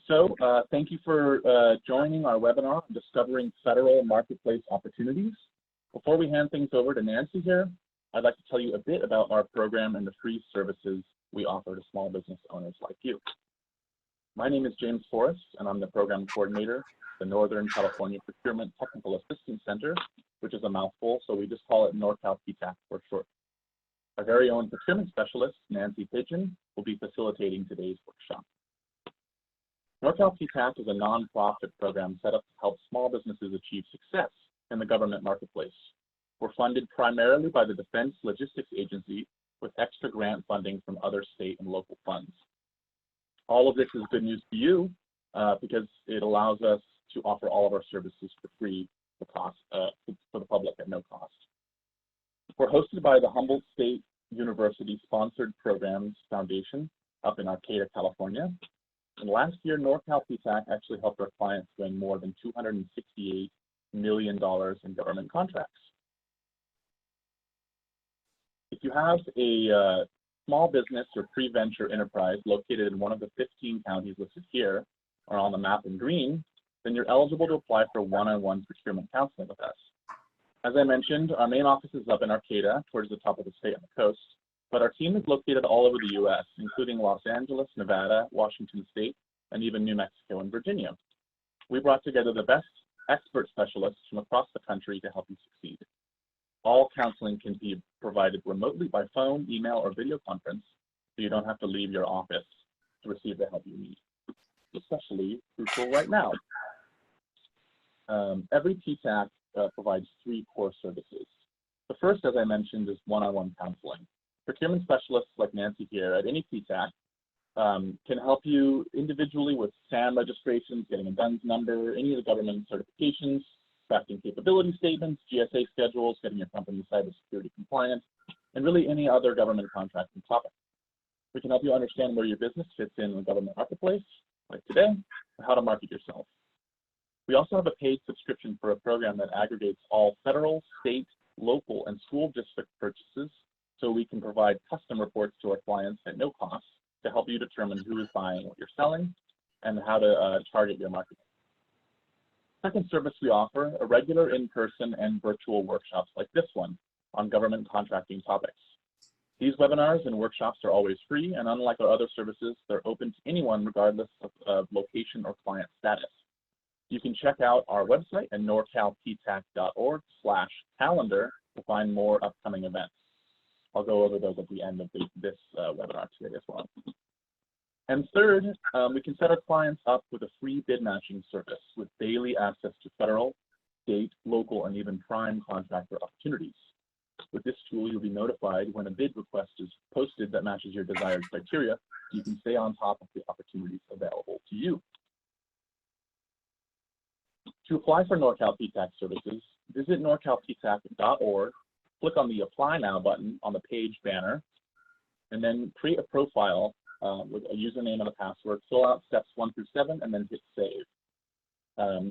Thank you for joining our webinar on discovering federal marketplace opportunities. Before we hand things over to Nancy here, I'd like to tell you a bit about our program and the free services we offer to small business owners like you. My name is James Forrest, and I'm the program coordinator at the Northern California Procurement Technical Assistance Center, which is a mouthful, so we just call it Norcal PTAC for short. Our very own procurement specialist, Nancy Pigeon, will be facilitating today's workshop. Norcal PTAC is a nonprofit program set up to help small businesses achieve success in the government marketplace. We're funded primarily by the Defense Logistics Agency with extra grant funding from other state and local funds. All of this is good news to you because it allows us to offer all of our services for free for the public at no cost. We're hosted by the Humboldt State University Sponsored Programs Foundation up in Arcata, California. And last year, Norcal PTAC actually helped our clients win more than $268 million in government contracts. If you have a small business or pre-venture enterprise located in one of the 15 counties listed here, or on the map in green, then you're eligible to apply for one-on-one procurement counseling with us. As I mentioned, our main office is up in Arcata, towards the top of the state on the coast, but our team is located all over the U.S., including Los Angeles, Nevada, Washington State, and even New Mexico and Virginia. We brought together the best expert specialists from across the country to help you succeed. All counseling can be provided remotely by phone, email, or video conference, so you don't have to leave your office to receive the help you need, especially crucial right now. Every PTAC provides 3 core services. The first, as I mentioned, is one-on-one counseling. Procurement specialists like Nancy here at any PTAC can help you individually with SAM registrations, getting a DUNS number, any of the government certifications, crafting capability statements, GSA schedules, getting your company cybersecurity compliant, and really any other government contracting topic. We can help you understand where your business fits in the government marketplace, like today, and how to market yourself. We also have a paid subscription for a program that aggregates all federal, state, local, and school district purchases, so we can provide custom reports to our clients at no cost to help you determine who is buying what you're selling and how to target your marketing. Second service we offer are regular in-person and virtual workshops like this one on government contracting topics. These webinars and workshops are always free, and unlike our other services, they're open to anyone regardless of location or client status. You can check out our website at norcalptac.org/calendar to find more upcoming events. I'll go over those at the end of this webinar today as well. And third, we can set our clients up with a free bid matching service with daily access to federal, state, local, and even prime contractor opportunities. With this tool, you'll be notified when a bid request is posted that matches your desired criteria. You can stay on top of the opportunities available to you. To apply for Norcal PTAC services, visit norcalptac.org, click on the Apply Now button on the page banner, and then create a profile with a username and a password, fill out steps 1 through 7, and then hit save.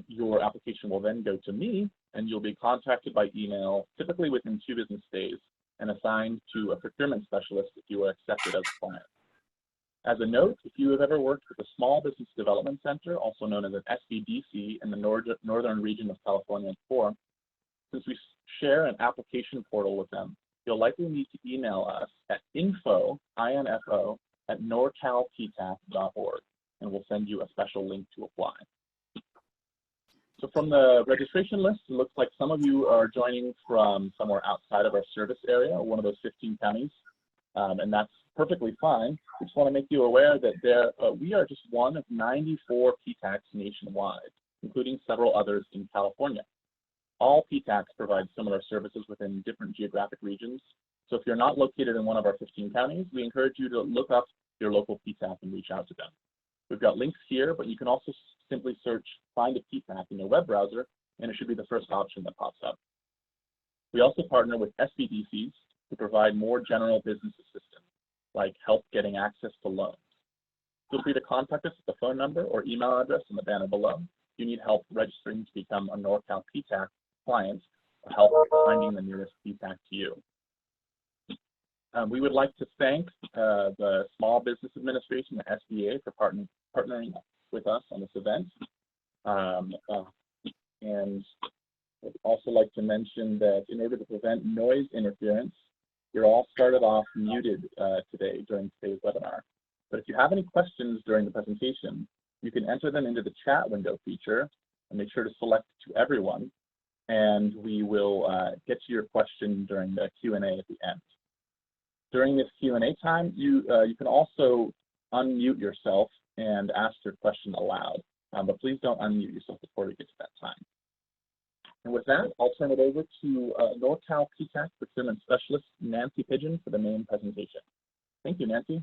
Your application will then go to me, and you'll be contacted by email, typically within 2 business days, and assigned to a procurement specialist if you are accepted as a client. As a note, if you have ever worked with a Small Business Development Center, also known as an SBDC in the northern region of California before, since we share an application portal with them, you'll likely need to email us at info@norcalptac.org, and we'll send you a special link to apply. So from the registration list, it looks like some of you are joining from somewhere outside of our service area, one of those 15 counties, and that's perfectly fine. We just want to make you aware that we are just one of 94 PTACs nationwide, including several others in California. All PTACs provide similar services within different geographic regions. So if you're not located in one of our 15 counties, we encourage you to look up your local PTAC and reach out to them. We've got links here, but you can also simply search Find a PTAC in your web browser, and it should be the first option that pops up. We also partner with SBDCs to provide more general business assistance, like help getting access to loans. Feel free to contact us at the phone number or email address in the banner below. If you need help registering to become a Norcal PTAC client, or help finding the nearest PTAC to you. We would like to thank the Small Business Administration, the SBA, for partnering with us on this event. And I'd also like to mention that in order to prevent noise interference, you're all started off muted today during today's webinar. But if you have any questions during the presentation, you can enter them into the chat window feature and make sure to select to everyone, and we will get to your question during the Q&A at the end. During this Q&A time, you can also unmute yourself and ask your question aloud, but please don't unmute yourself before we get to that time. And with that, I'll turn it over to Norcal PTAC Procurement Specialist Nancy Pigeon for the main presentation. Thank you, Nancy.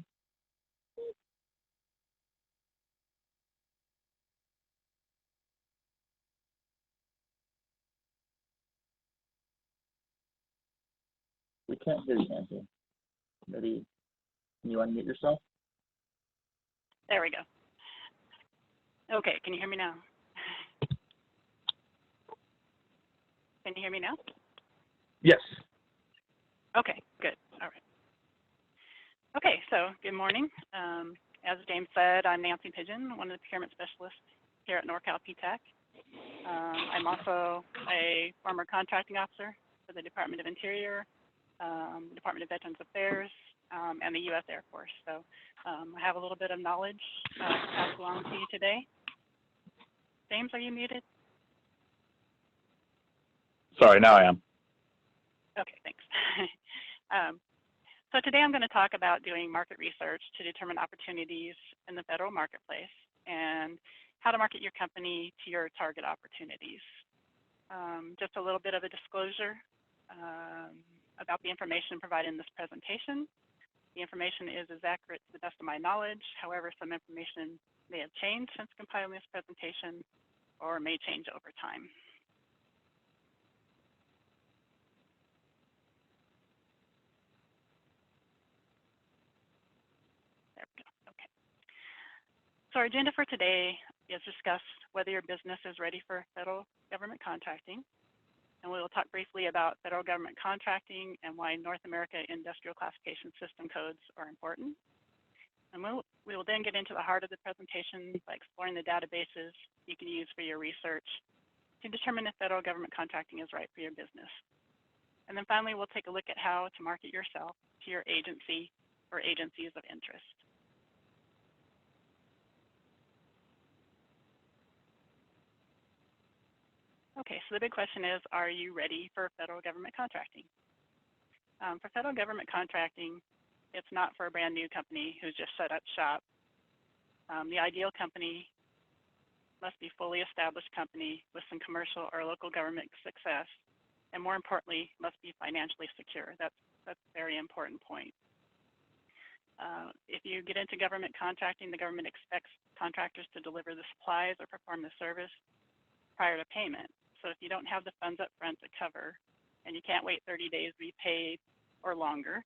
We can't hear you, Nancy. Maybe, can you unmute yourself? There we go. Okay, can you hear me now? Can you hear me now? Yes. Okay, good. All right. Okay, so good morning. As James said, I'm Nancy Pigeon, one of the procurement specialists here at Norcal PTAC. I'm also a former contracting officer for the Department of Interior, Department of Veterans Affairs, and the U.S. Air Force. So I have a little bit of knowledge to pass along to you today. James, are you muted? Sorry, now I am. Okay, thanks. So today I'm going to talk about doing market research to determine opportunities in the federal marketplace and how to market your company to your target opportunities. Just a little bit of a disclosure about the information provided in this presentation. The information is as accurate to the best of my knowledge. However, some information may have changed since compiling this presentation or may change over time. There we go. Okay. So our agenda for today is discuss whether your business is ready for federal government contracting. And we will talk briefly about federal government contracting and why North America Industrial Classification System codes are important. And we will then get into the heart of the presentation by exploring the databases you can use for your research to determine if federal government contracting is right for your business. And then finally, we'll take a look at how to market yourself to your agency or agencies of interest. Okay, so the big question is, are you ready for federal government contracting? For federal government contracting, it's not for a brand new company who's just set up shop. The ideal company must be a fully established company with some commercial or local government success, and more importantly, must be financially secure. That's a very important point. If you get into government contracting, the government expects contractors to deliver the supplies or perform the service prior to payment. So if you don't have the funds up front to cover, and you can't wait 30 days to be paid or longer,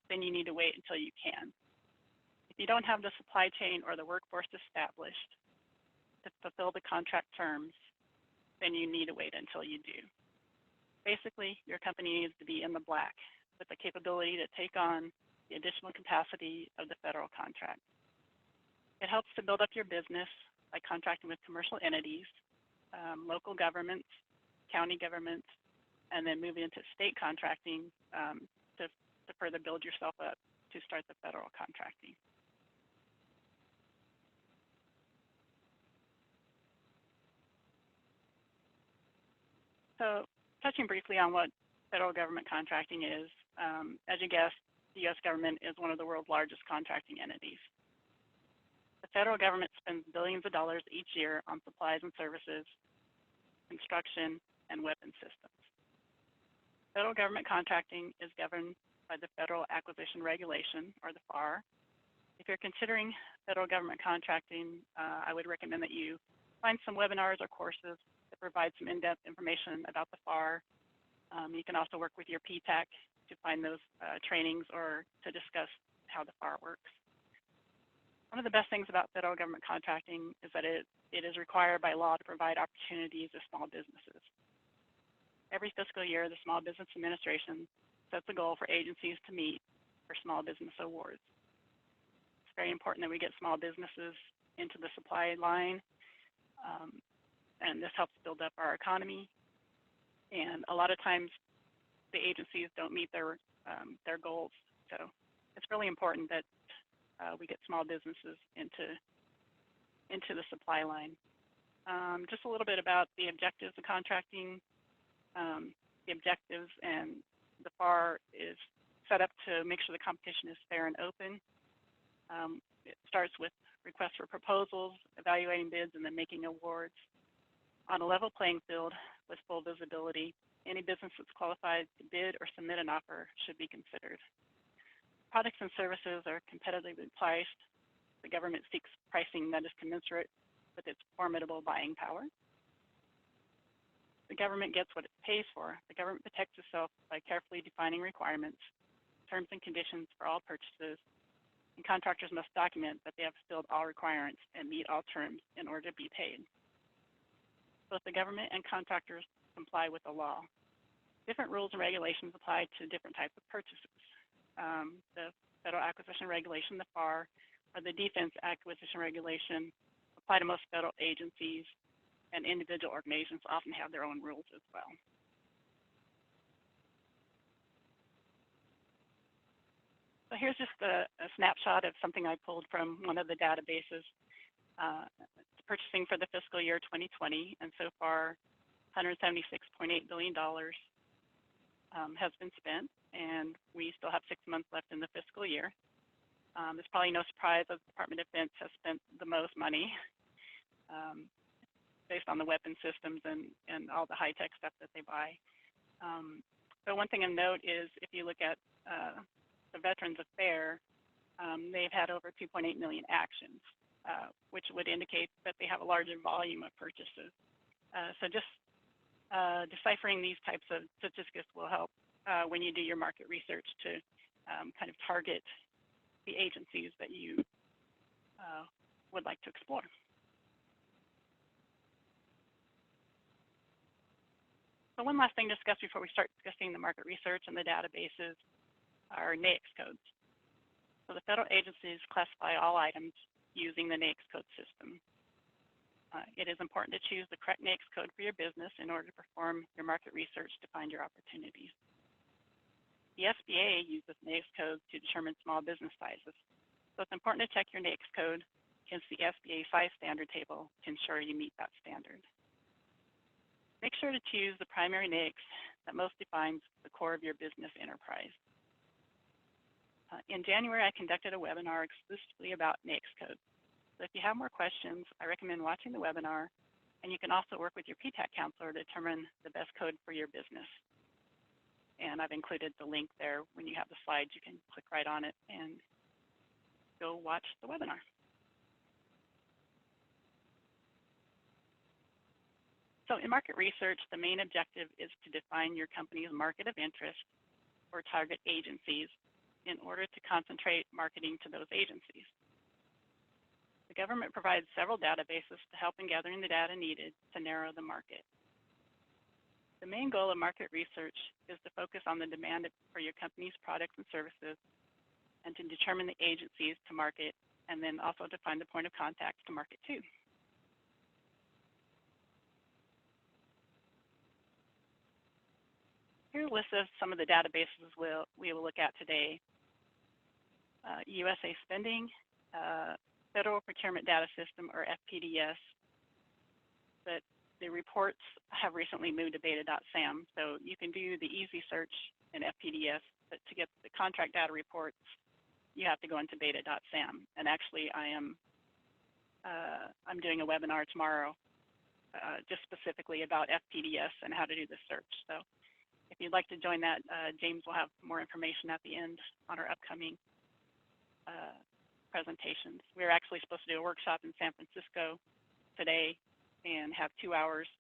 then you need to wait until you can. If you don't have the supply chain or the workforce established to fulfill the contract terms, then you need to wait until you do. Basically, your company needs to be in the black with the capability to take on the additional capacity of the federal contract. It helps to build up your business by contracting with commercial entities, local governments, county governments, and then moving into state contracting to further build yourself up to start the federal contracting. So touching briefly on what federal government contracting is, as you guessed, the U.S. government is one of the world's largest contracting entities. The federal government spends billions of dollars each year on supplies and services, construction, and weapon systems. Federal government contracting is governed by the Federal Acquisition Regulation, or the FAR. If you're considering federal government contracting, I would recommend that you find some webinars or courses that provide some in-depth information about the FAR. You can also work with your PTAC to find those trainings or to discuss how the FAR works. One of the best things about federal government contracting is that it is required by law to provide opportunities to small businesses. Every fiscal year, the Small Business Administration sets a goal for agencies to meet for small business awards. It's very important that we get small businesses into the supply line, and this helps build up our economy. And a lot of times, the agencies don't meet their goals. So it's really important that we get small businesses into the supply line. Just a little bit about the objectives of contracting. The objectives and the FAR is set up to make sure the competition is fair and open. It starts with requests for proposals, evaluating bids, and then making awards. On a level playing field with full visibility, any business that's qualified to bid or submit an offer should be considered. Products and services are competitively priced. The government seeks pricing that is commensurate with its formidable buying power. The government gets what it pays for. The government protects itself by carefully defining requirements, terms and conditions for all purchases, and contractors must document that they have fulfilled all requirements and meet all terms in order to be paid. Both the government and contractors comply with the law. Different rules and regulations apply to different types of purchases. The Federal Acquisition Regulation, the FAR, or the Defense Acquisition Regulation apply to most federal agencies, and individual organizations often have their own rules as well. So here's just a snapshot of something I pulled from one of the databases. Purchasing for the fiscal year 2020, and so far $176.8 billion has been spent, and we still have 6 months left in the fiscal year. It's probably no surprise that the Department of Defense has spent the most money based on the weapon systems and all the high-tech stuff that they buy. So one thing to note is if you look at the Veterans Affairs, they've had over 2.8 million actions, which would indicate that they have a larger volume of purchases. So just deciphering these types of statistics will help when you do your market research to kind of target the agencies that you would like to explore. So one last thing to discuss before we start discussing the market research and the databases are NAICS codes. So the federal agencies classify all items using the NAICS code system. It is important to choose the correct NAICS code for your business in order to perform your market research to find your opportunities. The SBA uses NAICS codes to determine small business sizes. So it's important to check your NAICS code against the SBA size standard table to ensure you meet that standard. Make sure to choose the primary NAICS that most defines the core of your business enterprise. In January, I conducted a webinar exclusively about NAICS codes. So if you have more questions, I recommend watching the webinar, and you can also work with your PTAC counselor to determine the best code for your business. And I've included the link there. When you have the slides, you can click right on it and go watch the webinar. So in market research, the main objective is to define your company's market of interest or target agencies in order to concentrate marketing to those agencies. The government provides several databases to help in gathering the data needed to narrow the market. The main goal of market research is to focus on the demand for your company's products and services and to determine the agencies to market, and then also to find the point of contact to market to. Here's a list of some of the databases we will look at today. USA Spending, Federal Procurement Data System, or FPDS. But the reports have recently moved to Beta.SAM, so you can do the easy search in FPDS, but to get the contract data reports, you have to go into Beta.SAM. And actually, I'm doing a webinar tomorrow just specifically about FPDS and how to do the search. So if you'd like to join that, James will have more information at the end on our upcoming presentations. We're actually supposed to do a workshop in San Francisco today and have 2 hours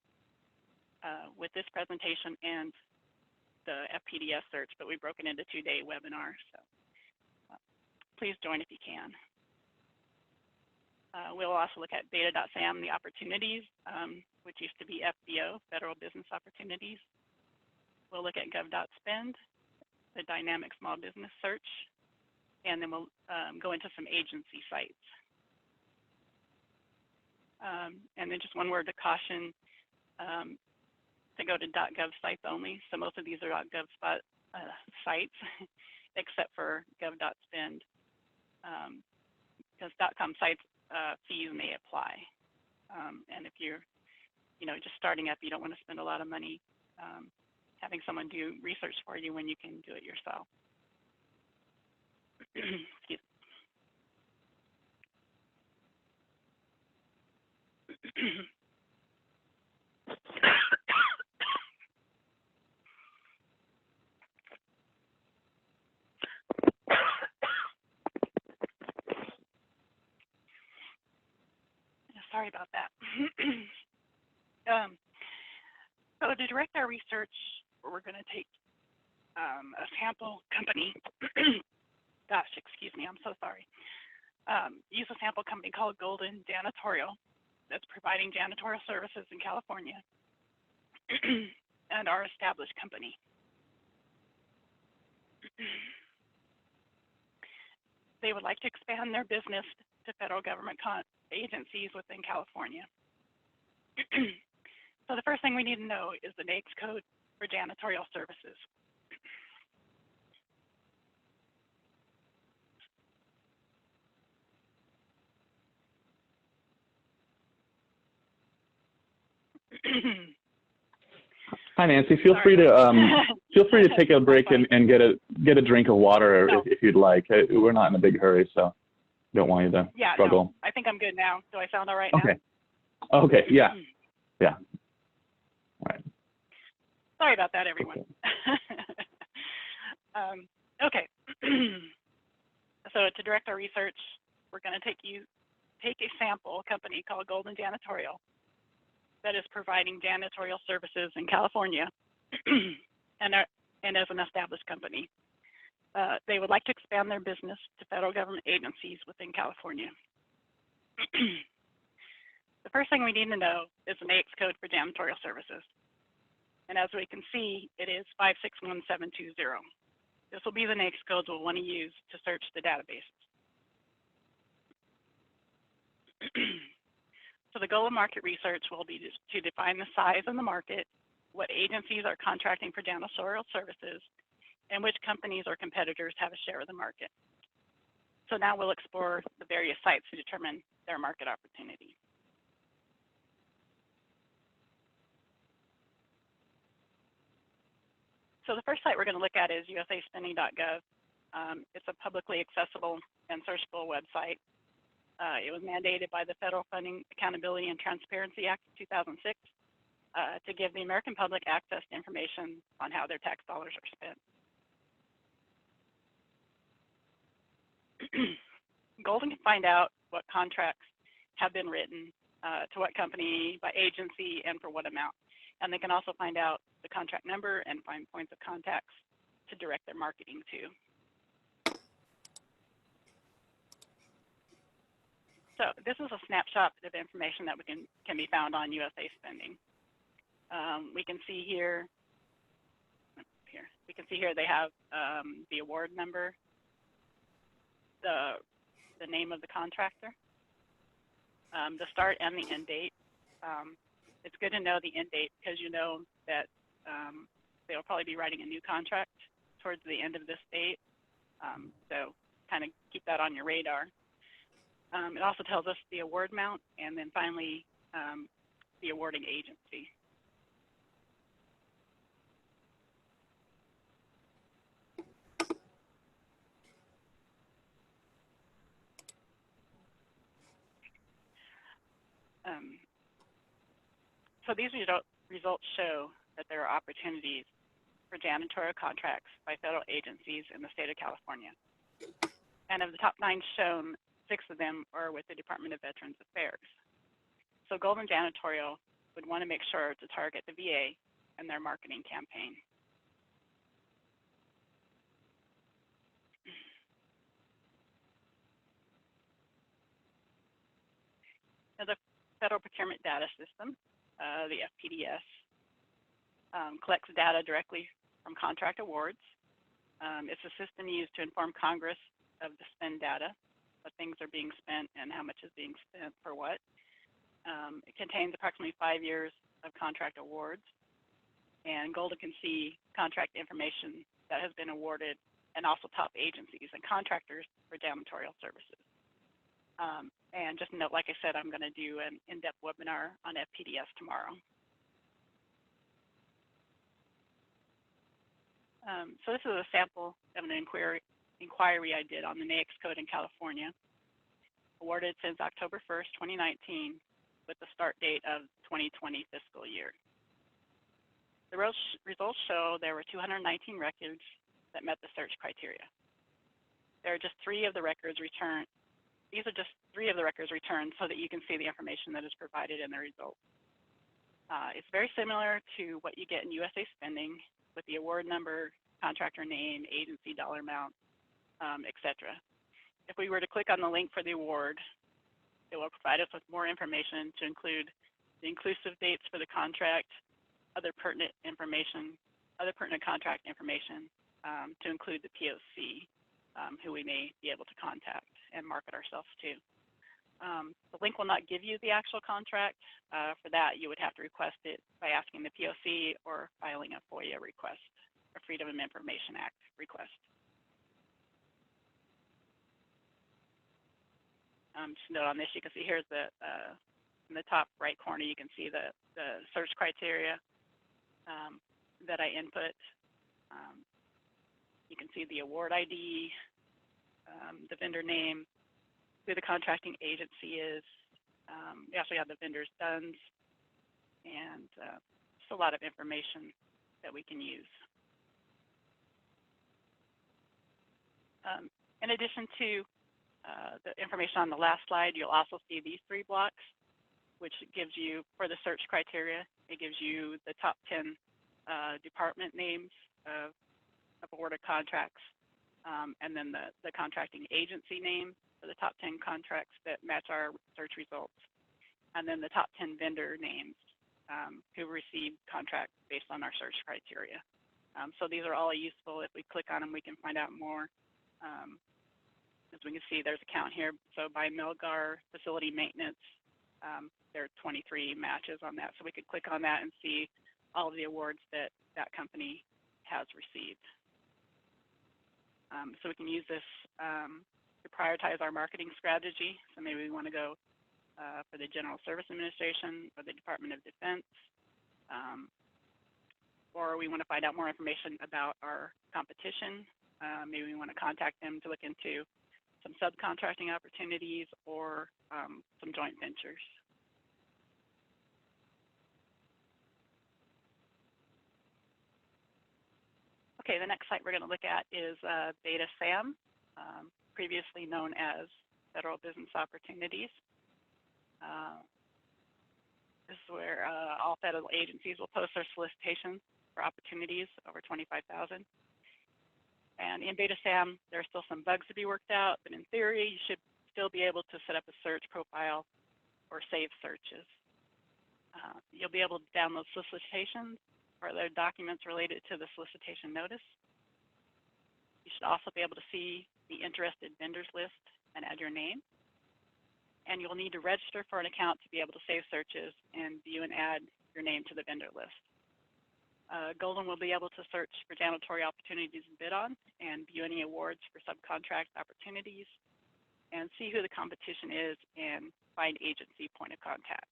with this presentation and the FPDS search, but we broke it into 2-day webinars. So please join if you can. We'll also look at Beta.SAM, the opportunities, which used to be FBO, Federal Business Opportunities. We'll look at GovSpend, the dynamic small business search, and then we'll go into some agency sites. And then just one word to caution, to go to .gov sites only. So most of these are .gov sites, except for Gov.Spend, because .com sites fees may apply. And if you're, just starting up, you don't want to spend a lot of money having someone do research for you when you can do it yourself. Excuse me. Sorry about that. So to direct our research, we're going to take a sample company. Gosh, excuse me, I'm so sorry. Use a sample company called Golden Janitorial that's providing janitorial services in California and our established company. They would like to expand their business to federal government agencies within California. So the first thing we need to know is the NAICS code for janitorial services. Hi, Nancy. Feel free to take a break and get a drink of water if you'd like. We're not in a big hurry, so don't want you to struggle. No, I think I'm good now. Do I sound all right now? Okay. Okay. Yeah. Yeah. All right. Sorry about that, everyone. Okay. So to direct our research, we're going to take a sample company called Golden Janitorial that is providing janitorial services in California and as an established company. They would like to expand their business to federal government agencies within California. The first thing we need to know is the NAICS code for janitorial services. And as we can see, it is 561720. This will be the NAICS code we'll want to use to search the databases. So the goal of market research will be to define the size of the market, what agencies are contracting for janitorial services, and which companies or competitors have a share of the market. So now we'll explore the various sites to determine their market opportunity. So the first site we're going to look at is usaspending.gov. It's a publicly accessible and searchable website. It was mandated by the Federal Funding Accountability and Transparency Act of 2006 to give the American public access to information on how their tax dollars are spent. Golden can find out what contracts have been written, to what company, by agency, and for what amount. And they can also find out the contract number and find points of contacts to direct their marketing to. So this is a snapshot of information that can be found on USA Spending. We can see here they have the award number, the name of the contractor, the start and the end date. It's good to know the end date because you know that they'll probably be writing a new contract towards the end of this date. So kind of keep that on your radar. It also tells us the award amount and then finally the awarding agency. So these results show that there are opportunities for janitorial contracts by federal agencies in the state of California. And of the top 9 shown, 6 of them are with the Department of Veterans Affairs. So Golden Janitorial would want to make sure to target the VA in their marketing campaign. Now, the Federal Procurement Data System, the FPDS, collects data directly from contract awards. It's a system used to inform Congress of the spend data, what things are being spent and how much is being spent for what. It contains approximately 5 years of contract awards, and Golden can see contract information that has been awarded and also top agencies and contractors for janitorial services. And just note, like I said, I'm going to do an in-depth webinar on FPDS tomorrow. So this is a sample of an inquiry I did on the NAICS code in California, awarded since October 1st, 2019, with the start date of 2020 fiscal year. The results show there were 219 records that met the search criteria. There are just 3 of the records returned. These are just 3 of the records returned so that you can see the information that is provided in the results. It's very similar to what you get in USA spending with the award number, contractor name, agency dollar amount, etc. If we were to click on the link for the award, it will provide us with more information to include the inclusive dates for the contract, other pertinent information, other pertinent contract information, to include the POC, who we may be able to contact and market ourselves to. The link will not give you the actual contract. For that, you would have to request it by asking the POC or filing a FOIA request, a Freedom of Information Act request. Just note on this, you can see here's the, in the top right corner, you can see the search criteria that I input. You can see the award ID, the vendor name, who the contracting agency is. We also have the vendor's DUNS, and just a lot of information that we can use. In addition to the information on the last slide, you'll also see these 3 blocks, which gives you, for the search criteria, it gives you the top 10 department names of awarded contracts, and then the contracting agency name for the top 10 contracts that match our search results, and then the top 10 vendor names who received contracts based on our search criteria. So these are all useful. If we click on them, we can find out more. As we can see, there's a count here. So by Melgar facility maintenance, there are 23 matches on that. So we could click on that and see all of the awards that that company has received. So we can use this to prioritize our marketing strategy. So maybe we want to go for the General Service Administration or the Department of Defense, or we want to find out more information about our competition. Maybe we want to contact them to look into some subcontracting opportunities or some joint ventures. Okay, the next site we're going to look at is Beta.SAM, previously known as Federal Business Opportunities. This is where all federal agencies will post their solicitations for opportunities over $25,000. And in Beta.SAM, there are still some bugs to be worked out, but in theory, you should still be able to set up a search profile or save searches. You'll be able to download solicitations or other documents related to the solicitation notice. You should also be able to see the interested vendors list and add your name. And you'll need to register for an account to be able to save searches and view and add your name to the vendor list. Golden will be able to search for janitorial opportunities to bid on and view any awards for subcontract opportunities and see who the competition is and find agency point of contacts.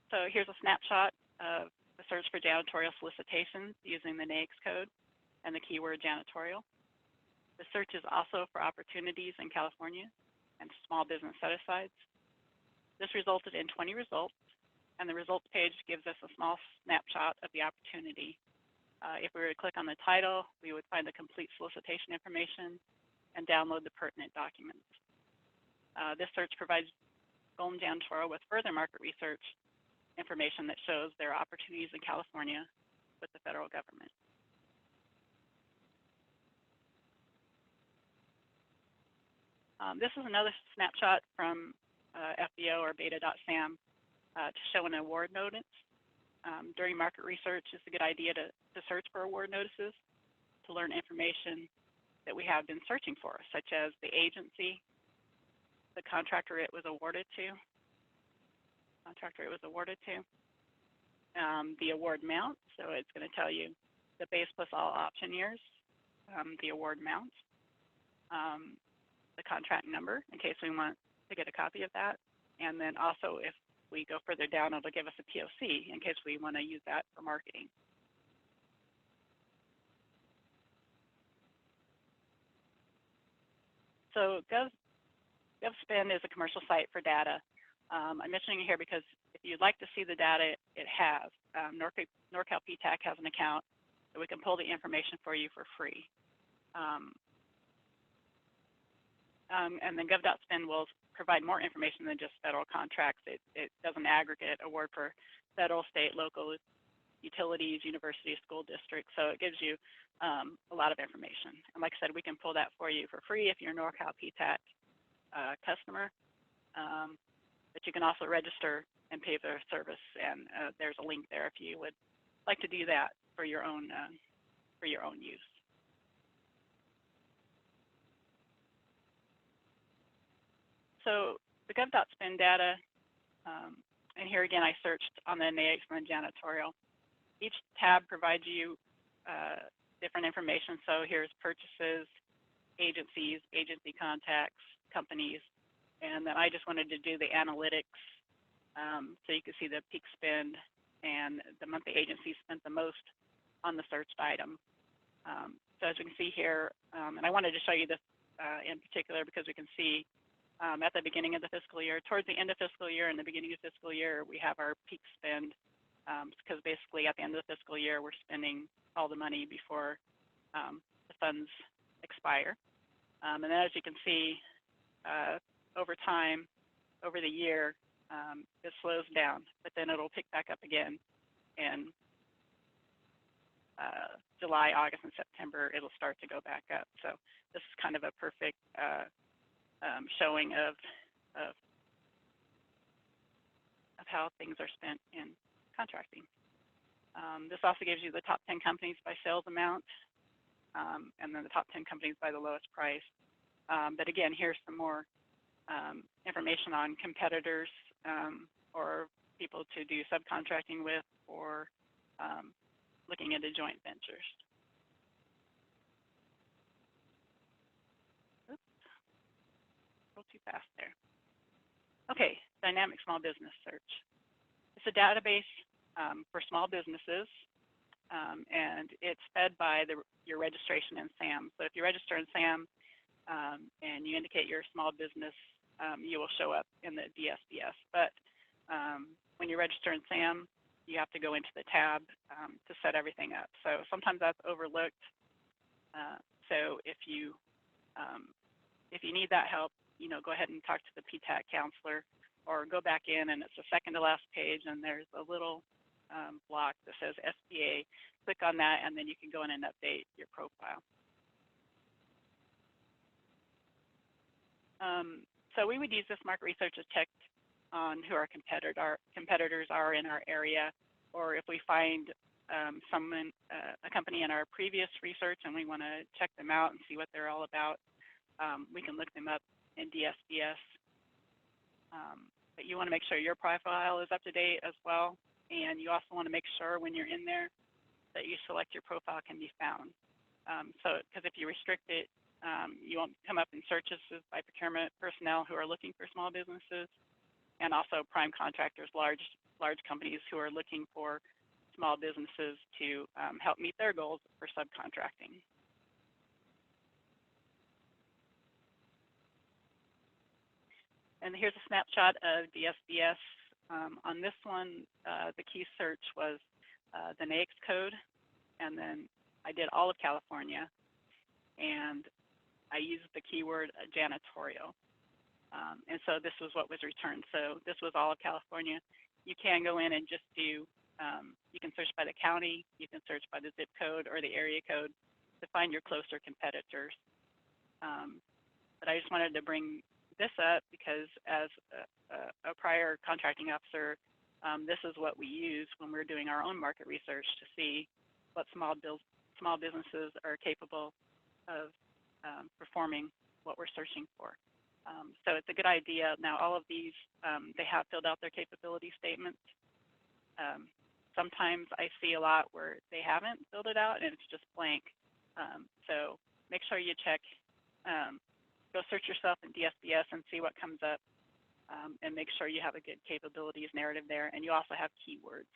So here's a snapshot of the search for janitorial solicitations using the NAICS code and the keyword janitorial. The search is also for opportunities in California and small business set-asides. This resulted in 20 results, and the results page gives us a small snapshot of the opportunity. If we were to click on the title, we would find the complete solicitation information and download the pertinent documents. This search provides Golden Janitorial with further market research information that shows there are opportunities in California with the federal government. This is another snapshot from FBO or Beta.SAM to show an award notice. During market research, it's a good idea to search for award notices to learn information that we have been searching for, such as the agency, the contractor it was awarded to, the award amount, so it's going to tell you the base plus all option years, the award amount, the contract number in case we want to get a copy of that, and then also if we go further down, it'll give us a POC in case we want to use that for marketing. So GovSpend is a commercial site for data. I'm mentioning it here because if you'd like to see the data it has, Norcal PTAC has an account so we can pull the information for you for free. And then Gov.Spend will provide more information than just federal contracts. It does an aggregate award for federal, state, local, utilities, universities, school districts. So it gives you a lot of information. And like I said, we can pull that for you for free if you're a Norcal PTAC customer. But you can also register and pay for service, and there's a link there if you would like to do that for your own use. So the Gov.Spend data, and here again I searched on the NAICS and the Janitorial. Each tab provides you different information. So here's purchases, agencies, agency contacts, companies, and then I just wanted to do the analytics so you can see the peak spend and the month the agency spent the most on the searched item. So as we can see here, and I wanted to show you this in particular because we can see at the beginning of the fiscal year, towards the end of fiscal year and the beginning of fiscal year, we have our peak spend because basically at the end of the fiscal year, we're spending all the money before the funds expire. And then as you can see, over time, over the year, it slows down, but then it'll pick back up again in July, August, and September. It'll start to go back up. So this is kind of a perfect showing of how things are spent in contracting. This also gives you the top 10 companies by sales amount, and then the top 10 companies by the lowest price. But again, here's some more information on competitors or people to do subcontracting with or looking into joint ventures. Oops, a little too fast there. Okay, dynamic small business search. It's a database for small businesses, and it's fed by your registration in SAM. So if you register in SAM and you indicate you're a small business, you will show up in the DSBS. But when you register in SAM, you have to go into the tab to set everything up. So sometimes that's overlooked. So if you need that help, go ahead and talk to the PTAC counselor, or go back in and it's the second to last page, and there's a little block that says SBA. Click on that, and then you can go in and update your profile. So we would use this market research to check on who our competitors are in our area, or if we find a company in our previous research and we want to check them out and see what they're all about, we can look them up in DSBS. But you want to make sure your profile is up to date as well, and you also want to make sure when you're in there that you select your profile can be found. Because if you restrict it, you won't come up in searches by procurement personnel who are looking for small businesses, and also prime contractors, large companies who are looking for small businesses to help meet their goals for subcontracting. And here's a snapshot of DSBS. On this one, the key search was the NAICS code, and then I did all of California, and I used the keyword janitorial. And so this was what was returned. So this was all of California. You can go in and just do, you can search by the county, you can search by the zip code or the area code to find your closer competitors. But I just wanted to bring this up because as a prior contracting officer, this is what we use when we're doing our own market research to see what small businesses are capable of performing what we're searching for. So it's a good idea. Now, all of these, they have filled out their capability statements. Sometimes I see a lot where they haven't filled it out and it's just blank. So make sure you check, go search yourself in DSBS and see what comes up, and make sure you have a good capabilities narrative there, and you also have keywords.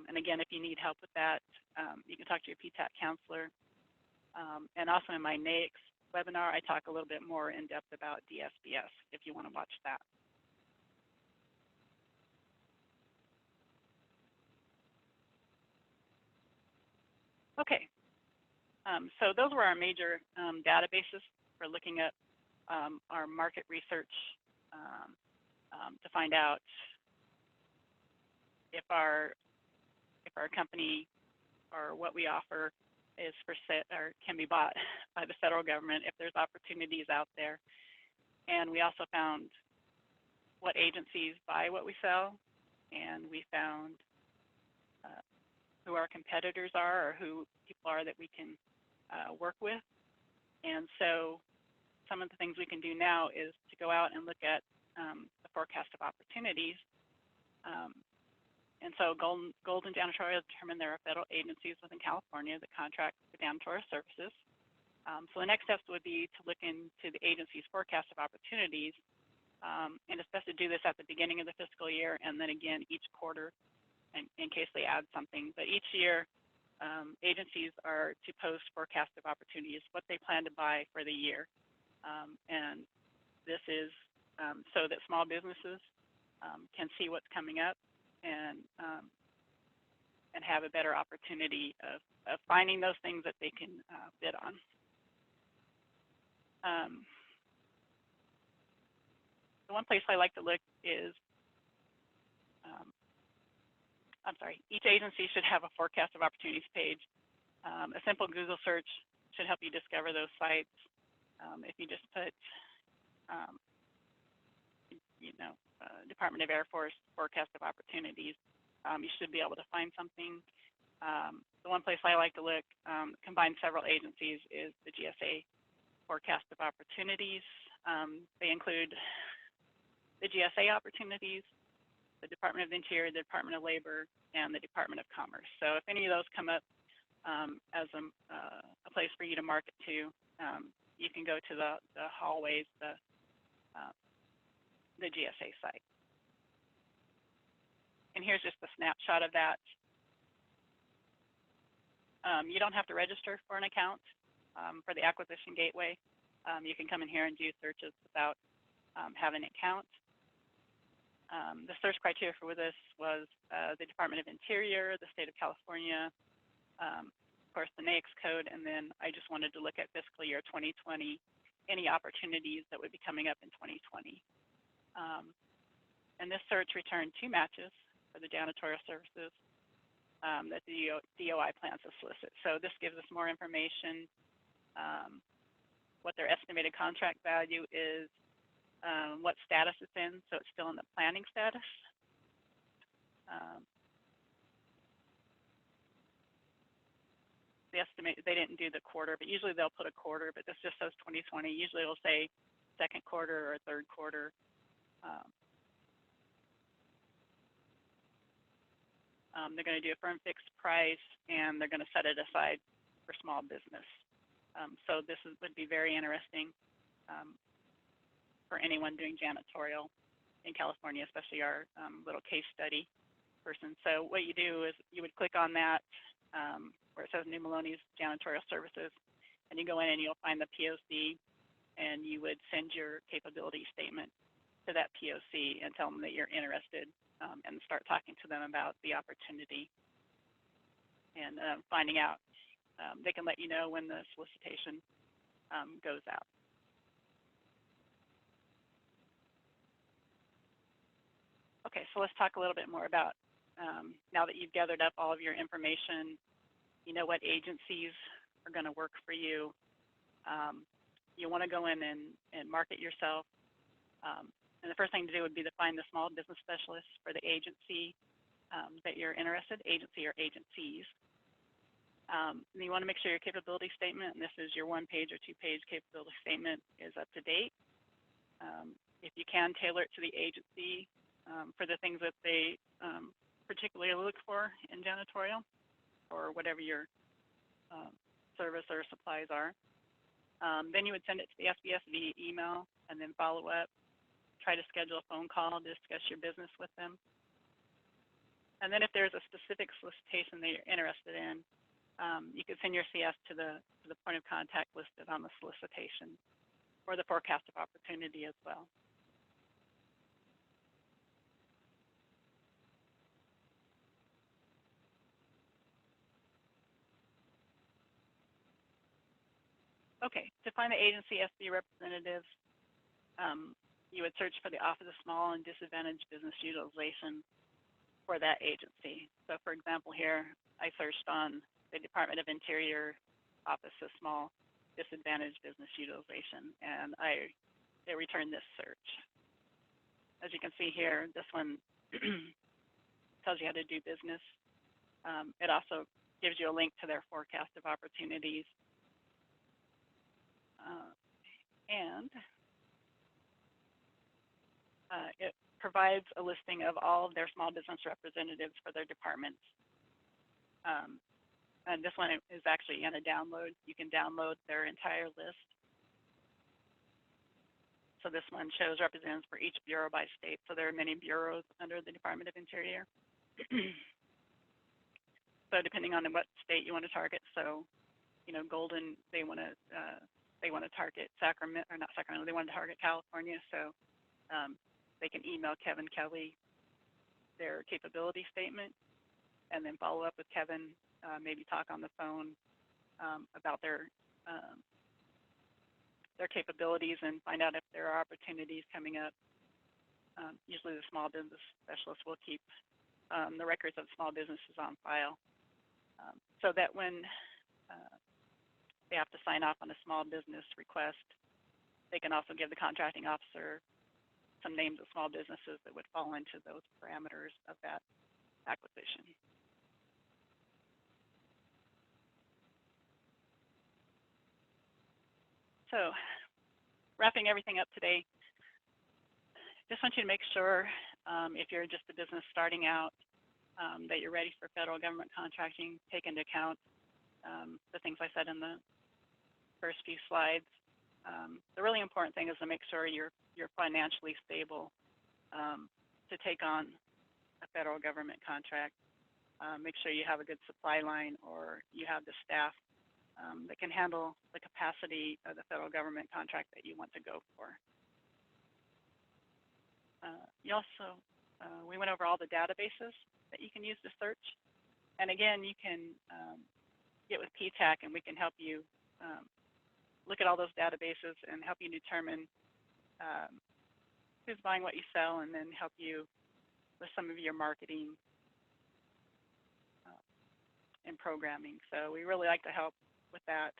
And again, if you need help with that, you can talk to your PTAC counselor. And also in my NAICS webinar, I talk a little bit more in depth about DSBS if you want to watch that. Okay, so those were our major databases for looking at our market research to find out if our company or what we offer is for sale or can be bought by the federal government, if there's opportunities out there. And we also found what agencies buy what we sell, and we found who our competitors are or who people are that we can work with. And so some of the things we can do now is to go out and look at the forecast of opportunities. And so Golden Janitorial determined there are federal agencies within California that contract for janitorial services. So the next steps would be to look into the agency's forecast of opportunities. And it's best to do this at the beginning of the fiscal year and then again each quarter in case they add something. But each year, agencies are to post forecast of opportunities, what they plan to buy for the year. And this is so that small businesses can see what's coming up and have a better opportunity of finding those things that they can bid on. The one place I like to look is, each agency should have a forecast of opportunities page. A simple Google search should help you discover those sites. If you just put, Department of Air Force forecast of opportunities, you should be able to find something. The one place I like to look, combine several agencies, is the GSA forecast of opportunities. They include the GSA opportunities, the Department of Interior, the Department of Labor, and the Department of Commerce. So if any of those come up as a place for you to market to, you can go to the hallways, the GSA site. And here's just a snapshot of that. You don't have to register for an account for the acquisition gateway. You can come in here and do searches without having an account. The search criteria for this was the Department of Interior, the state of California, of course the NAICS code, and then I just wanted to look at fiscal year 2020, any opportunities that would be coming up in 2020. And this search returned 2 matches for the janitorial services that the DOI plans to solicit. So this gives us more information, what their estimated contract value is, what status it's in, so it's still in the planning status. They estimate, they didn't do the quarter, but usually they'll put a quarter, but this just says 2020. Usually it'll say second quarter or third quarter. They're going to do a firm fixed price, and they're going to set it aside for small business. So this would be very interesting for anyone doing janitorial in California, especially our little case study person. So what you do is you would click on that where it says New Maloney's Janitorial Services, and you go in and you'll find the POC, and you would send your capability statement to that POC and tell them that you're interested, and start talking to them about the opportunity and finding out. They can let you know when the solicitation goes out. Okay, so let's talk a little bit more about, now that you've gathered up all of your information, you know what agencies are going to work for you. You want to go in and market yourself. And the first thing to do would be to find the small business specialist for the agency that you're interested, agency or agencies. And you want to make sure your capability statement, and this is your 1-page or 2-page capability statement, is up to date. If you can, tailor it to the agency for the things that they particularly look for in janitorial or whatever your service or supplies are. Then you would send it to the SBS via email and then follow up. Try to schedule a phone call to discuss your business with them. And then if there's a specific solicitation that you're interested in, you can send your CS to the point of contact listed on the solicitation or the forecast of opportunity as well. Okay, to find the agency SB representative, you would search for the Office of Small and Disadvantaged Business Utilization for that agency. So for example here, I searched on the Department of Interior Office of Small Disadvantaged Business Utilization, and it returned this search. As you can see here, this one tells you how to do business. It also gives you a link to their forecast of opportunities. And it provides a listing of all of their small business representatives for their departments. And this one is actually in a download. You can download their entire list. So this one shows representatives for each bureau by state. So there are many bureaus under the Department of Interior. So depending on what state you want to target, so Golden, they want to target Sacramento, or not Sacramento, they want to target California. So they can email Kevin Kelly their capability statement, and then follow up with Kevin, maybe talk on the phone about their capabilities and find out if there are opportunities coming up. Usually the small business specialist will keep the records of small businesses on file so that when they have to sign off on a small business request, they can also give the contracting officer some names of small businesses that would fall into those parameters of that acquisition. So, wrapping everything up today, just want you to make sure if you're just a business starting out that you're ready for federal government contracting. Take into account the things I said in the first few slides. The really important thing is to make sure you're financially stable to take on a federal government contract. Make sure you have a good supply line, or you have the staff that can handle the capacity of the federal government contract that you want to go for. You also, we went over all the databases that you can use to search. And again, you can get with PTAC and we can help you look at all those databases and help you determine who's buying what you sell, and then help you with some of your marketing and programming. So we really like to help with that.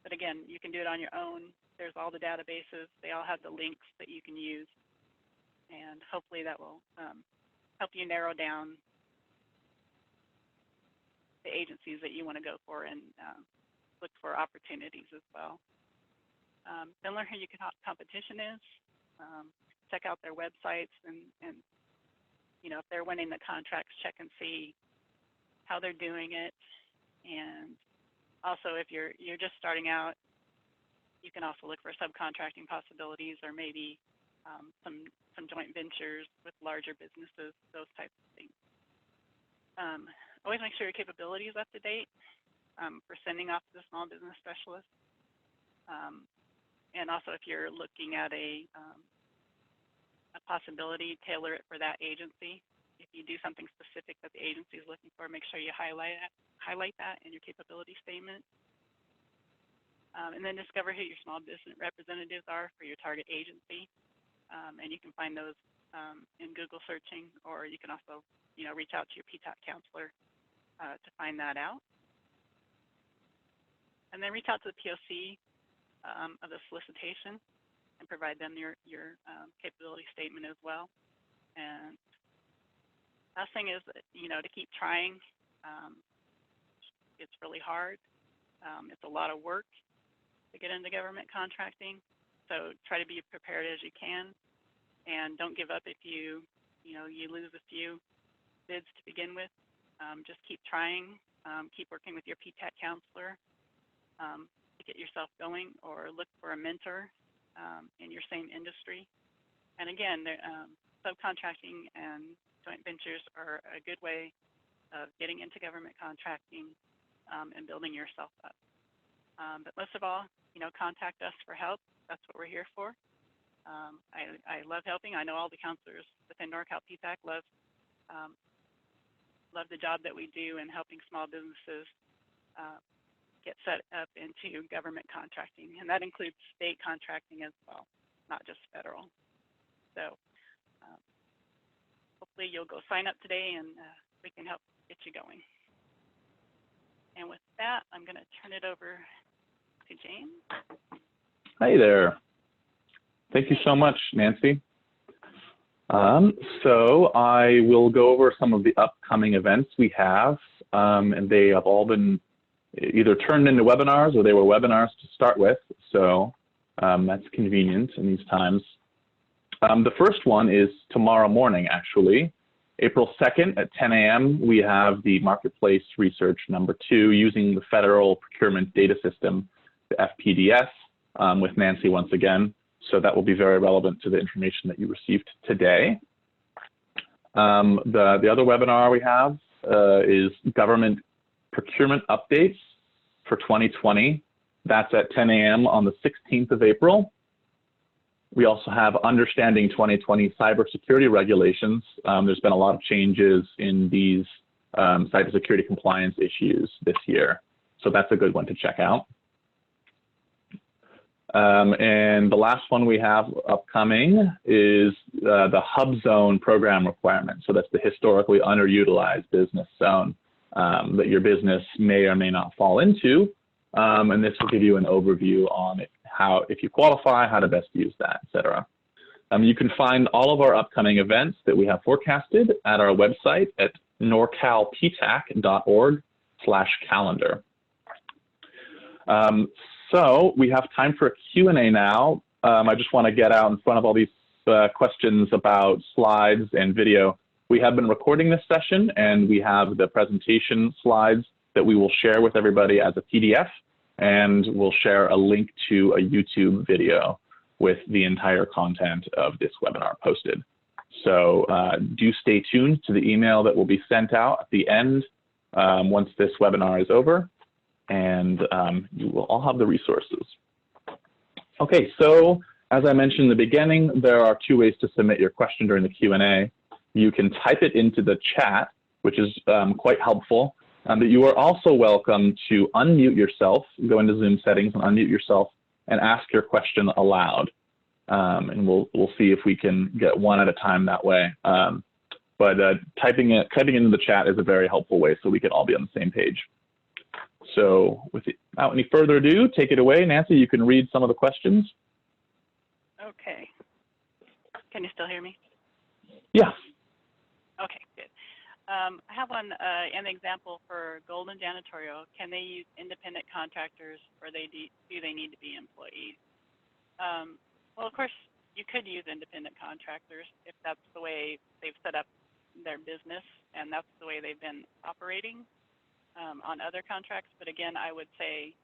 But again, you can do it on your own. There's all the databases. They all have the links that you can use. And hopefully that will help you narrow down the agencies that you want to go for and look for opportunities as well. Then learn who your competition is. Check out their websites, and if they're winning the contracts, check and see how they're doing it. And also, if you're just starting out, you can also look for subcontracting possibilities, or maybe some joint ventures with larger businesses, those types of things. Always make sure your capability is up to date for sending off to the small business specialist. And also, if you're looking at a possibility, tailor it for that agency. If you do something specific that the agency is looking for, make sure you highlight that in your capability statement. And then discover who your small business representatives are for your target agency. And you can find those in Google searching, or you can also reach out to your PTAC counselor to find that out. And then reach out to the POC of the solicitation and provide them your capability statement as well. And last thing is, to keep trying. It's really hard. It's a lot of work to get into government contracting. So try to be prepared as you can, and don't give up if you lose a few bids to begin with. Just keep trying. Keep working with your PTAC counselor to get yourself going, or look for a mentor in your same industry. And again, subcontracting and joint ventures are a good way of getting into government contracting and building yourself up. But most of all, contact us for help. That's what we're here for. I love helping. I know all the counselors within Norcal PTAC love the job that we do in helping small businesses get set up into government contracting, and that includes state contracting as well, not just federal. So hopefully you'll go sign up today, and we can help get you going. And with that, I'm going to turn it over to James. Hey there. Thank you so much, Nancy. So I will go over some of the upcoming events we have, and they have all been either turned into webinars or they were webinars to start with, so that's convenient in these times. The first one is tomorrow morning, actually. April 2nd at 10 a.m., we have the Marketplace Research #2 using the Federal Procurement Data System, the FPDS, with Nancy once again. So that will be very relevant to the information that you received today. The other webinar we have is Government Procurement Updates for 2020. That's at 10 a.m. on the 16th of April. We also have Understanding 2020 Cybersecurity Regulations. There's been a lot of changes in these cybersecurity compliance issues this year. So that's a good one to check out. And the last one we have upcoming is the Hub Zone program requirement. So that's the historically underutilized business zone that your business may or may not fall into. And this will give you an overview on how, if you qualify, how to best use that, et cetera. You can find all of our upcoming events that we have forecasted at our website at norcalptac.org/calendar. So we have time for a Q&A now. I just want to get out in front of all these questions about slides and video. We have been recording this session, and we have the presentation slides that we will share with everybody as a PDF, and we'll share a link to a YouTube video with the entire content of this webinar posted. So do stay tuned to the email that will be sent out at the end once this webinar is over, and you will all have the resources. Okay, so as I mentioned in the beginning, there are two ways to submit your question during the Q&A. You can type it into the chat, which is quite helpful. But you are also welcome to unmute yourself, go into Zoom settings and unmute yourself and ask your question aloud. And we'll see if we can get one at a time that way. But typing into the chat is a very helpful way so we can all be on the same page. So without any further ado, take it away. Nancy, you can read some of the questions. Okay. Can you still hear me? Yeah. Okay, good. I have one, an example for Golden Janitorial. Can they use independent contractors, or do they need to be employees? Well, of course, you could use independent contractors if that's the way they've set up their business and that's the way they've been operating on other contracts. But again, I would say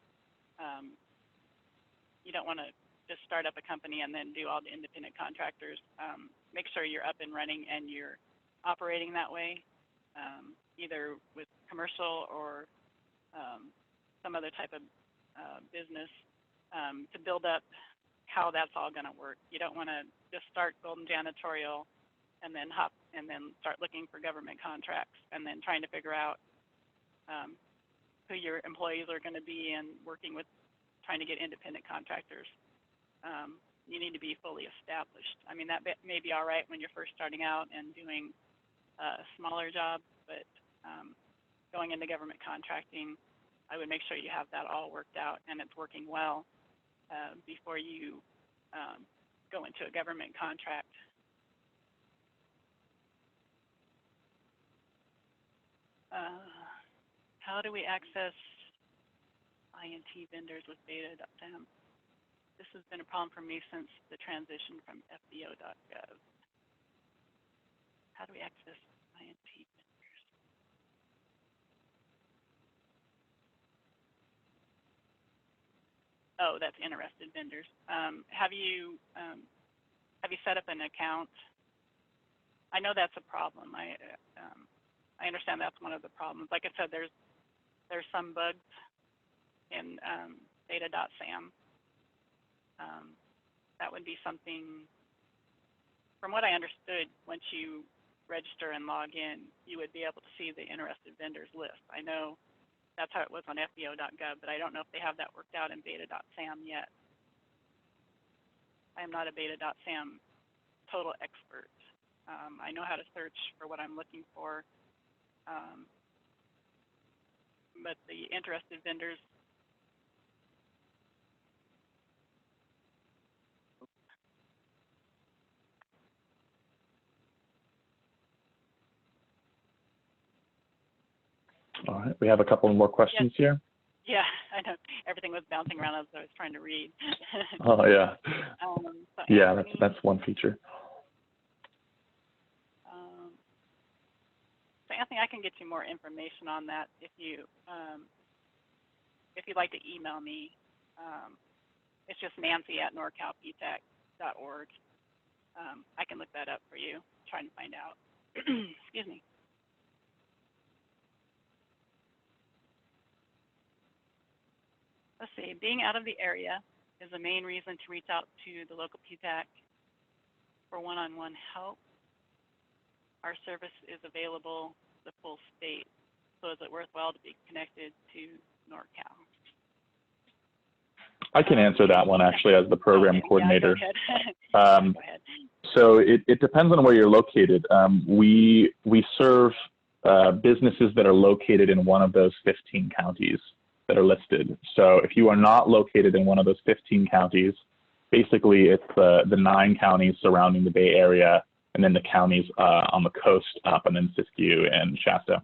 you don't want to just start up a company and then do all the independent contractors. Make sure you're up and running and you're operating that way, either with commercial or some other type of business to build up how that's all going to work. You don't want to just start Golden Janitorial and then start looking for government contracts and then trying to figure out who your employees are going to be and working with trying to get independent contractors. You need to be fully established. I mean, that may be all right when you're first starting out and doing smaller jobs, but going into government contracting, I would make sure you have that all worked out and it's working well before you go into a government contract. how do we access INT vendors with Beta.SAM? This has been a problem for me since the transition from FBO.gov. How do we access INT vendors? Oh, that's interested vendors. Have you set up an account? I know that's a problem. I understand that's one of the problems. Like I said, there's some bugs in Beta.SAM. That would be something, from what I understood, once you register and log in, you would be able to see the interested vendors list. I know that's how it was on FBO.gov, but I don't know if they have that worked out in Beta.SAM yet. I am not a Beta.SAM total expert. I know how to search for what I'm looking for, but the interested vendors, All right, we have a couple more questions here. yeah, I know everything was bouncing around as I was trying to read. Oh yeah, So yeah, Anthony, that's one feature. So Anthony, I can get you more information on that if you'd like to email me. It's just Nancy@norcalptac.org. I can look that up for you, trying to find out. Excuse me. Let's see, being out of the area is the main reason to reach out to the local PTAC for one-on-one help. Our service is available the full state, so is it worthwhile to be connected to NorCal? I can answer that one actually as the program coordinator. Yeah, go ahead. Go ahead. So it depends on where you're located. We serve businesses that are located in one of those 15 counties that are listed. So if you are not located in one of those 15 counties, basically it's the 9 counties surrounding the Bay Area, and then the counties on the coast up, and then Siskiyou and Shasta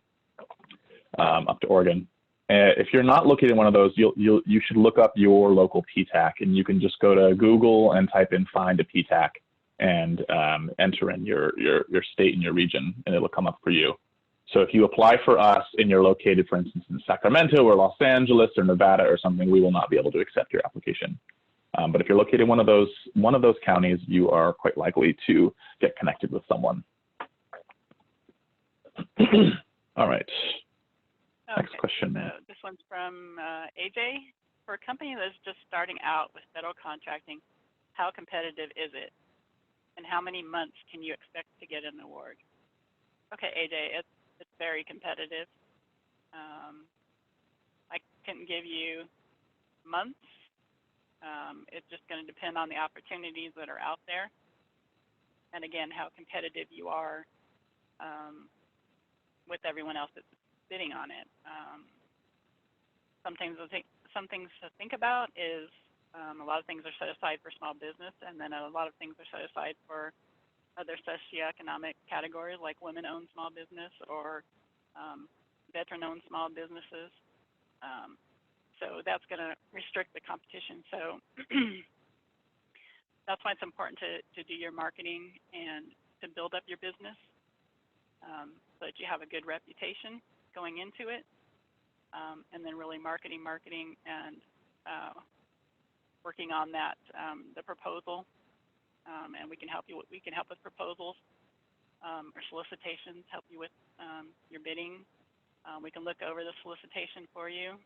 up to Oregon. If you're not located in one of those, you should look up your local PTAC, and you can just go to Google and type in "find a PTAC" and enter in your state and your region, and it'll come up for you. So if you apply for us and you're located, for instance, in Sacramento or Los Angeles or Nevada or something, we will not be able to accept your application. But if you're located in one of those counties, you are quite likely to get connected with someone. All right. Okay. Next question. So this one's from AJ. For a company that's just starting out with federal contracting, how competitive is it? And how many months can you expect to get an award? Okay, AJ, it's very competitive. I couldn't give you months. It's just going to depend on the opportunities that are out there, and again, how competitive you are with everyone else that's bidding on it. Some things to think about is a lot of things are set aside for small business, and then a lot of things are set aside for other socioeconomic categories like women-owned small business or veteran-owned small businesses. So that's going to restrict the competition. So that's why it's important to do your marketing and to build up your business so that you have a good reputation going into it, and then really marketing, and working on that, the proposal. And we can help you. We can help with proposals or solicitations. Help you with your bidding. We can look over the solicitation for you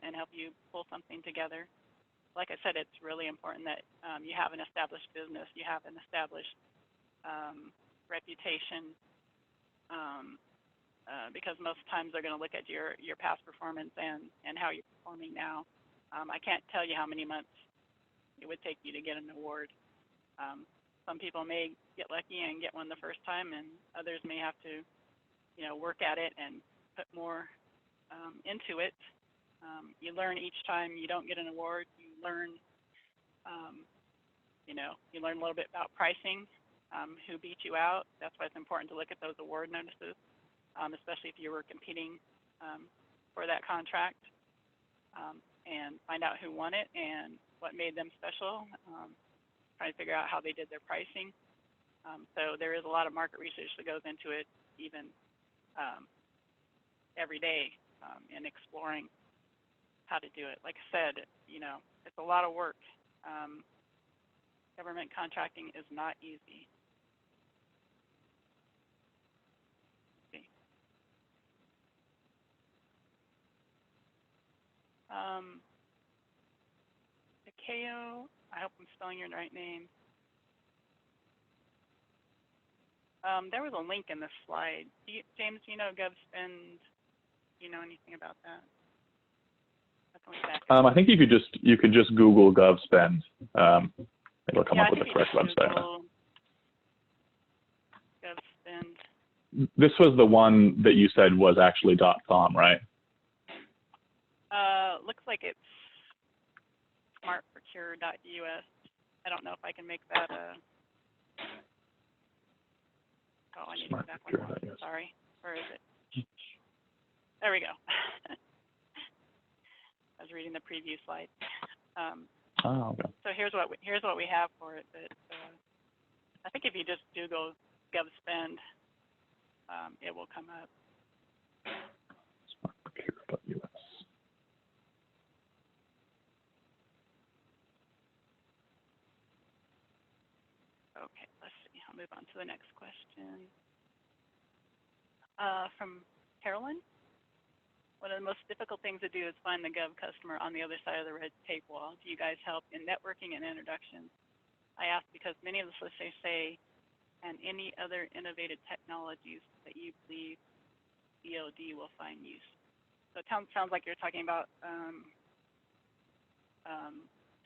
and help you pull something together. Like I said, it's really important that you have an established business. You have an established reputation, because most times they're going to look at your past performance and how you're performing now. I can't tell you how many months it would take you to get an award. Some people may get lucky and get one the first time, and others may have to, work at it and put more into it. You learn each time you don't get an award. You learn, you learn a little bit about pricing, who beat you out. That's why it's important to look at those award notices, especially if you were competing for that contract and find out who won it and what made them special, trying to figure out how they did their pricing. So there is a lot of market research that goes into it even every day in exploring how to do it. Like I said, you know, it's a lot of work. Government contracting is not easy. Takeo, I hope I'm spelling your right name. There was a link in this slide. James, do you know GovSpend? Do you know anything about that? I think you could just Google GovSpend. It'll come up with the correct website. GovSpend. This was the one that you said was actually .com, right? Looks like it's smartprocure.us. I don't know if I can make that a. Oh, I need to go back one more. Sorry. Where is it? There we go. I was reading the preview slide. Okay. So here's what we have for it. But, I think if you just Google GovSpend, it will come up. Smartprocure.us. Okay, let's see. I'll move on to the next question. From Carolyn. One of the most difficult things to do is find the Gov customer on the other side of the red tape wall. Do you guys help in networking and introductions? I ask because many of the listeners say, and any other innovative technologies that you believe DoD will find use. So it sounds like you're talking about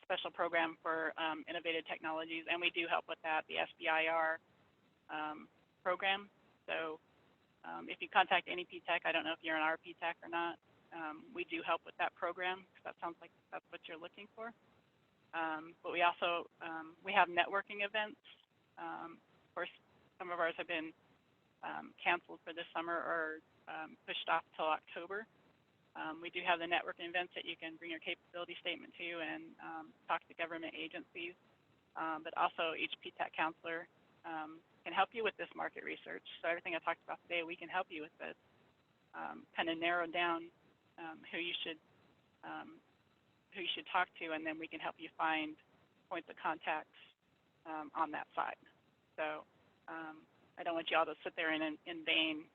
special program for innovative technologies, and we do help with that, the SBIR program. So if you contact any PTAC, I don't know if you're an our PTAC or not, we do help with that program, because that sounds like that's what you're looking for. But we also, we have networking events. Of course, some of ours have been canceled for this summer or pushed off till October. We do have the networking events that you can bring your capability statement to and talk to government agencies. But also each PTAC counselor can help you with this market research. So everything I talked about today, we can help you with this. Kind of narrow down who you should talk to, and then we can help you find points of contacts on that side. So I don't want you all to sit there in vain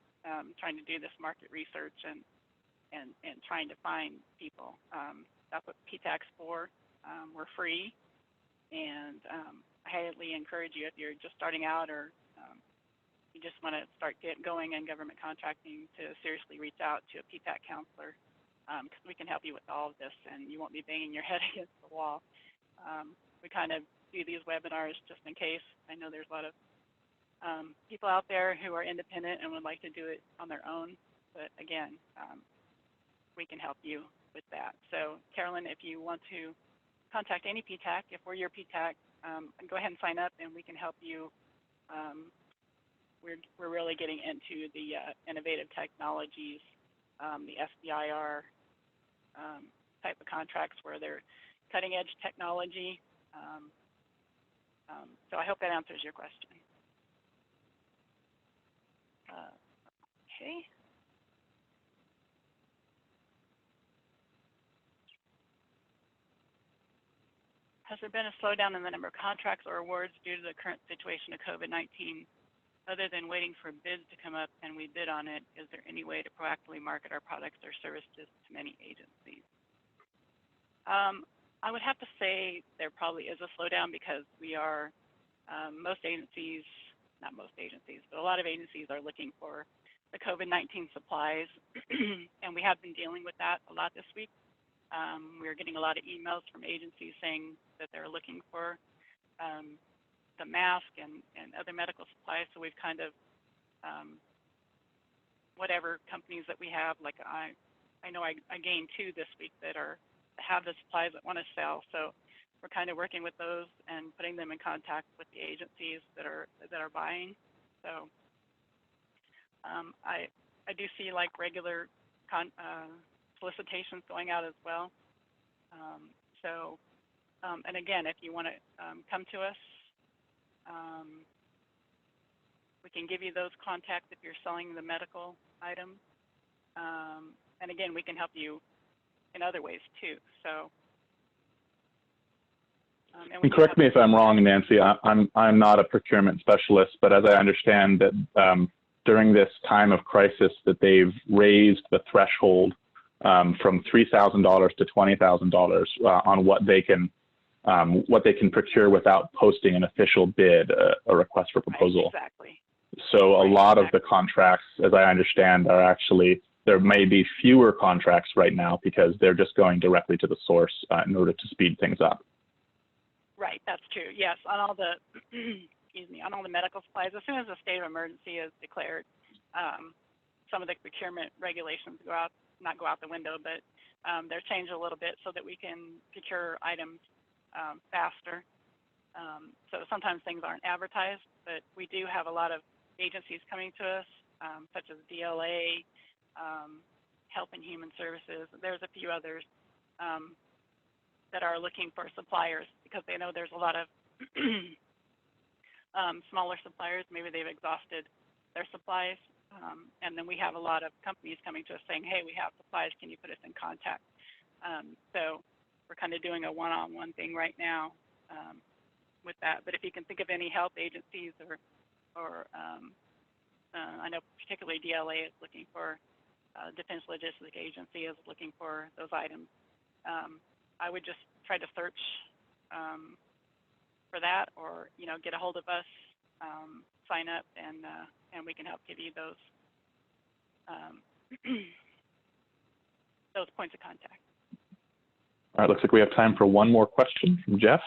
trying to do this market research and trying to find people. That's what PTAC's for. We're free, and I highly encourage you, if you're just starting out or you just want to start going in government contracting, to seriously reach out to a PTAC counselor, because we can help you with all of this, and you won't be banging your head against the wall. We kind of do these webinars just in case. I know there's a lot of people out there who are independent and would like to do it on their own, but again, we can help you with that. So Carolyn, if you want to contact any PTAC, if we're your PTAC, go ahead and sign up, and we can help you. We're really getting into the innovative technologies, the SBIR type of contracts where they're cutting edge technology. So I hope that answers your question. Okay. Has there been a slowdown in the number of contracts or awards due to the current situation of COVID-19? Other than waiting for bids to come up and we bid on it, is there any way to proactively market our products or services to many agencies? I would have to say there probably is a slowdown, because we are, most agencies, not most agencies, but a lot of agencies are looking for the COVID-19 supplies, and we have been dealing with that a lot this week. We're getting a lot of emails from agencies saying that they're looking for the mask and other medical supplies. So we've kind of, whatever companies that we have, like I know I gained 2 this week that have the supplies that want to sell. So we're kind of working with those and putting them in contact with the agencies that are buying. So I do see like regular solicitations going out as well. And again, if you want to come to us, we can give you those contacts if you're selling the medical items. And again, we can help you in other ways too. So, and correct me if I'm wrong, Nancy. I'm not a procurement specialist, but as I understand that during this time of crisis, that they've raised the threshold from $3,000 to $20,000 on what they can procure without posting an official bid, a request for proposal. Right, exactly. So a lot of the contracts, as I understand, are actually, there may be fewer contracts right now because they're just going directly to the source in order to speed things up. Right, that's true. Yes, on all the excuse me, on all the medical supplies, as soon as a state of emergency is declared, some of the procurement regulations not go out the window, but they're changed a little bit so that we can procure items faster. So sometimes things aren't advertised, but we do have a lot of agencies coming to us, such as DLA, Health and Human Services. There's a few others that are looking for suppliers because they know there's a lot of smaller suppliers. Maybe they've exhausted their supplies. And then we have a lot of companies coming to us saying, hey, we have supplies, can you put us in contact? So we're kind of doing a one-on-one thing right now with that. But if you can think of any health agencies or I know particularly DLA is looking for, Defense Logistics Agency is looking for those items. I would just try to search for that, or get a hold of us, sign up, and we can help give you those those points of contact. All right, looks like we have time for one more question from Jeff.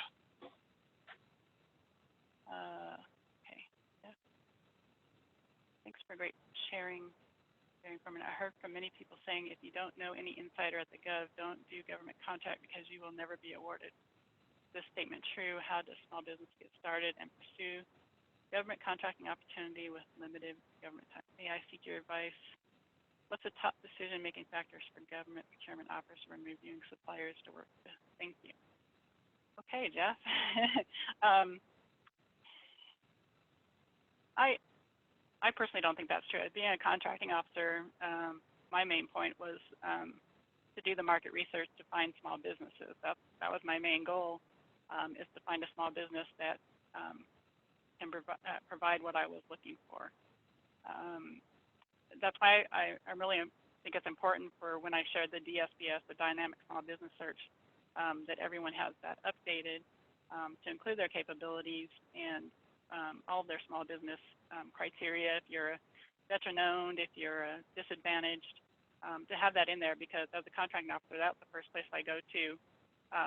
Okay, Jeff. Thanks for great sharing. I heard from many people saying if you don't know any insider at the Gov, don't do government contract because you will never be awarded. Is this statement true? How does small business get started and pursue government contracting opportunity with limited government time? May I seek your advice? What's the top decision-making factors for government procurement offers when reviewing suppliers to work with? Thank you. Okay, Jeff. I personally don't think that's true. Being a contracting officer, my main point was to do the market research to find small businesses. That was my main goal, is to find a small business that can provide what I was looking for. That's why I really think it's important for when I shared the DSBS, the Dynamic Small Business Search, that everyone has that updated to include their capabilities and all of their small business criteria. If you're a veteran-owned, if you're disadvantaged, to have that in there, because as a contracting officer, that's the first place I go to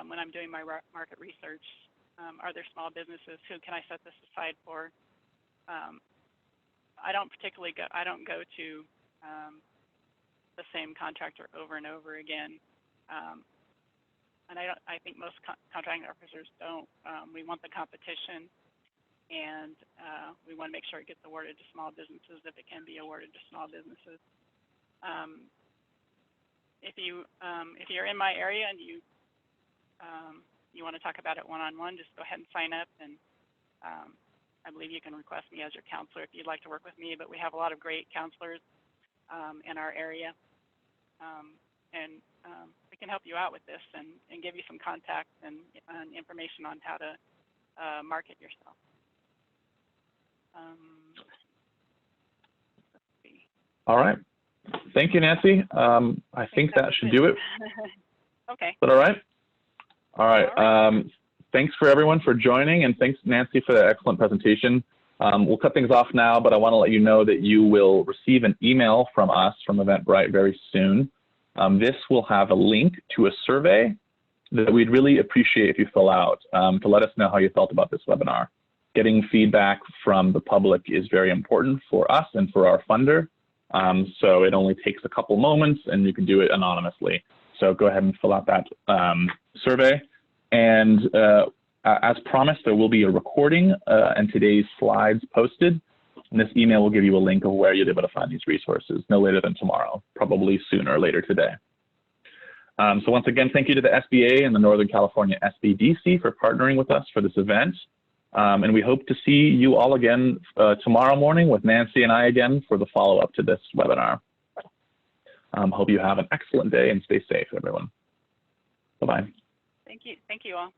when I'm doing my market research. Are there small businesses? Who can I set this aside for? I don't go to the same contractor over and over again, and I think most contracting officers don't. We want the competition. And we want to make sure it gets awarded to small businesses if it can be awarded to small businesses. If you're in my area and you want to talk about it one-on-one, just go ahead and sign up. And I believe you can request me as your counselor if you'd like to work with me. But we have a lot of great counselors in our area, and we can help you out with this and give you some contacts and information on how to market yourself. All right. Thank you, Nancy. I think that should do it. Okay. Is that all right? All right. Thanks for everyone for joining, and thanks, Nancy, for the excellent presentation. We'll cut things off now, but I want to let you know that you will receive an email from us, from Eventbrite, very soon. This will have a link to a survey that we'd really appreciate if you fill out to let us know how you felt about this webinar. Getting feedback from the public is very important for us and for our funder. So it only takes a couple moments and you can do it anonymously. So go ahead and fill out that survey. And as promised, there will be a recording and today's slides posted. And this email will give you a link of where you'll be able to find these resources no later than tomorrow, probably sooner or later today. So once again, thank you to the SBA and the Northern California SBDC for partnering with us for this event. And we hope to see you all again tomorrow morning with Nancy and I again for the follow-up to this webinar. Hope you have an excellent day and stay safe, everyone. Bye-bye. Thank you. Thank you all.